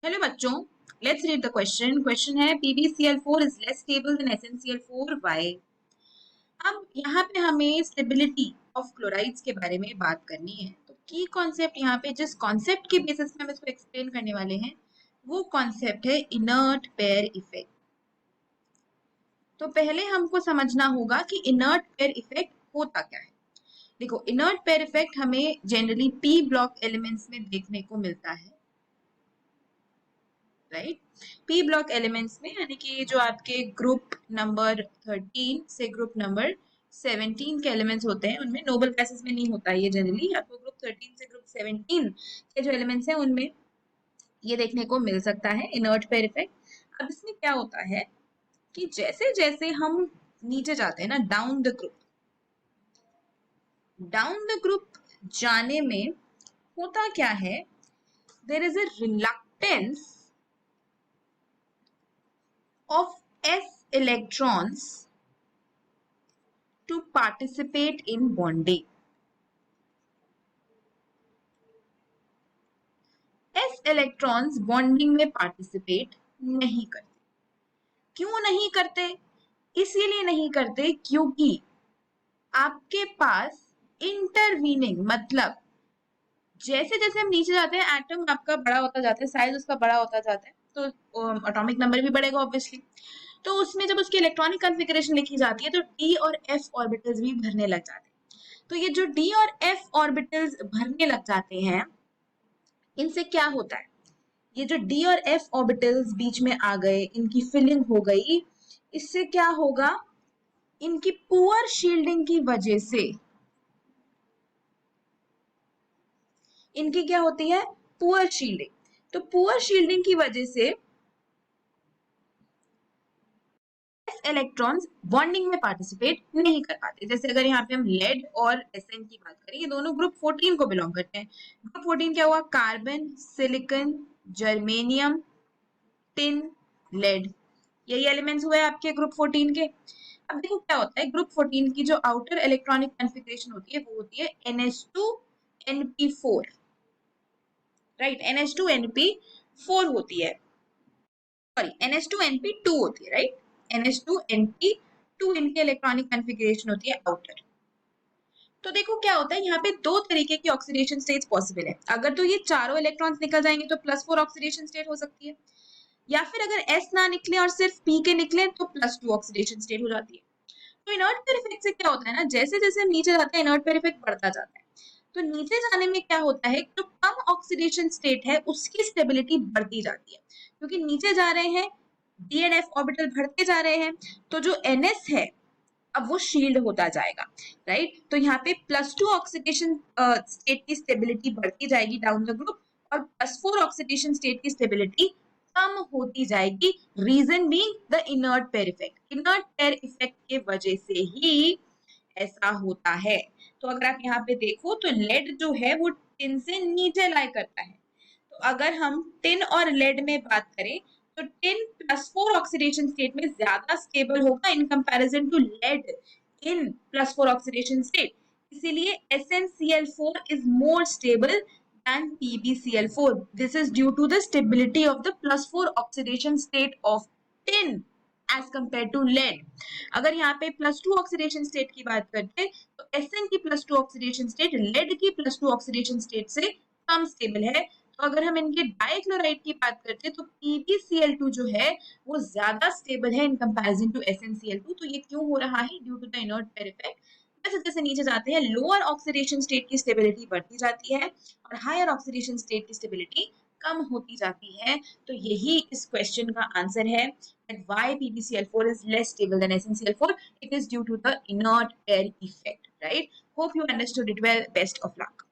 Hello बच्चों, let's read the question. Question है PbCl4 is less stable then SnCl4 why. अब यहाँ पे हमें स्टेबिलिटी ऑफ क्लोराइड्स के बारे में बात करनी है। तो की कॉन्सेप्ट यहाँ पे जिस कॉन्सेप्ट के बेसिस पे हम इसको एक्सप्लेन करने वाले हैं वो कॉन्सेप्ट है इनर्ट पेयर इफेक्ट। तो पहले हमको समझना होगा कि इनर्ट पेयर इफेक्ट होता क्या है। देखो, इनर्ट पेयर इफेक्ट हमें जनरली पी ब्लॉक एलिमेंट्स में देखने को मिलता है, राइट। पी ब्लॉक एलिमेंट्स में यानी कि जो आपके ग्रुप नंबर 13 से ग्रुप नंबर 17 के एलिमेंट्स होते हैं उनमें, नोबल गैसेस में नहीं होता ये जनरली, आपको ग्रुप 13 से ग्रुप 17 के जो एलिमेंट्स हैं उनमें ये देखने को मिल सकता है इनर्ट पेयर इफेक्ट। अब इसमें क्या होता है कि जैसे जैसे हम नीचे जाते हैं ना, डाउन द ग्रुप जाने में होता क्या है, there is a reluctance of s electrons to participate in bonding. s electrons bonding में participate नहीं करते। क्यों नहीं करते? इसीलिए नहीं करते क्योंकि आपके पास इंटरवीनिंग, मतलब जैसे जैसे हम नीचे जाते हैं एटम आपका बड़ा होता जाता है, साइज उसका बड़ा होता जाता है, तो एटॉमिक नंबर भी बढ़ेगा ऑब्वियसली। तो उसमें जब उसकी इलेक्ट्रॉनिक कॉन्फ़िगरेशन लिखी जाती है तो d और f ऑर्बिटल्स भी भरने लग जाते हैं। तो ये जो d और f ऑर्बिटल्स भरने लग जाते हैं, इनसे क्या होता है, ये जो d और f ऑर्बिटल्स बीच में आ गए, इनकी फिलिंग हो गई, इससे क्या होगा, इनकी पुअर शील्डिंग की वजह से, इनकी क्या होती है, पुअर शील्डिंग। तो पुअर शील्डिंग की वजह से इलेक्ट्रॉन्स बॉन्डिंग में पार्टिसिपेट नहीं कर पाते। जैसे अगर यहाँ पे हम लेड और Sn की बात करें, ये दोनों ग्रुप 14 को बिलोंग करते हैं। ग्रुप 14 क्या हुआ, carbon, silicon, germanium, tin, lead, यही एलिमेंट्स हुए आपके ग्रुप 14 के। अब देखो क्या होता है, ग्रुप 14 की जो आउटर इलेक्ट्रॉनिक कॉन्फ़िगरेशन होती है वो होती है NH2Np4, राइट। NH2Np4 होती है, सॉरी NH2Np2 होती है, राइट। NH2Np2 इनकी इलेक्ट्रॉनिक कॉन्फ़िगरेशन होती है आउटर। तो देखो क्या होता है, यहाँ पे दो तरीके की ऑक्सीडेशन स्टेट्स पॉसिबल है। अगर तो ये चारों इलेक्ट्रॉन्स निकल जाएंगे तो +4 ऑक्सीडेशन स्टेट हो सकती है, या फिर अगर S ना निकले और सिर्फ P के निकले तो +2 ऑक्सीडेशन स्टेट हो जाती है। तो इनर्ट पेयर इफेक्ट से क्या होता है ना, जैसे जैसे हम नीचे जाते हैं इनर्ट पेयर इफेक्ट बढ़ता जाता है। तो नीचे जाने में क्या होता है, जो कम ऑक्सीडेशन स्टेट है उसकी स्टेबिलिटी बढ़ती जाती है, क्योंकि नीचे जा रहे हैं, डी एंड एफ ऑर्बिटल बढ़ते जा रहे हैं, तो जो NS है अब वो शील्ड होता जाएगा, राइट। तो यहाँ पे +2 ऑक्सीडेशन स्टेट की स्टेबिलिटी बढ़ती जाएगी डाउन द ग्रुप, और +4 ऑक्सीडेशन स्टेट की स्टेबिलिटी कम होती जाएगी। Reason being the inert pair effect. Inert pair effect के वजह से ही ऐसा होता है। तो अगर आप यहाँ पे देखो तो लेड जो है वो टिन से नीचे लाई करता है। तो अगर हम टिन और लेड में बात करें तो टिन +4 ऑक्सीडेशन स्टेट में ज्यादा स्टेबल होगा in comparison to lead in +4 oxidation state. इसीलिए SnCl4 is more stable than PbCl4. This is due to the stability of the +4 oxidation state of tin as compared to lead. अगर यहाँ पे +2 oxidation state की बात करते तो Sn की +2 oxidation state lead की +2 ऑक्सीडेशन स्टेट से कम स्टेबल है। तो अगर हम इनके डाइक्लोराइड की बात करते हैं तो PbCl2 जो है वो ज्यादा स्टेबल है इन कंपैरिजन टू SnCl2। तो ये क्यों हो रहा है, due to the inert pair effect. जैसे जैसे नीचे जाते हैं लोअर ऑक्सीडेशन स्टेट की स्टेबिलिटी बढ़ती जाती है और हायर ऑक्सीडेशन स्टेट की स्टेबिलिटी कम होती जाती है। तो यही इस क्वेश्चन का आंसर है that why PbCl4 is less stable than SnCl4. It is due to the inert pair effect, right? Hope you understood it well. Best of luck.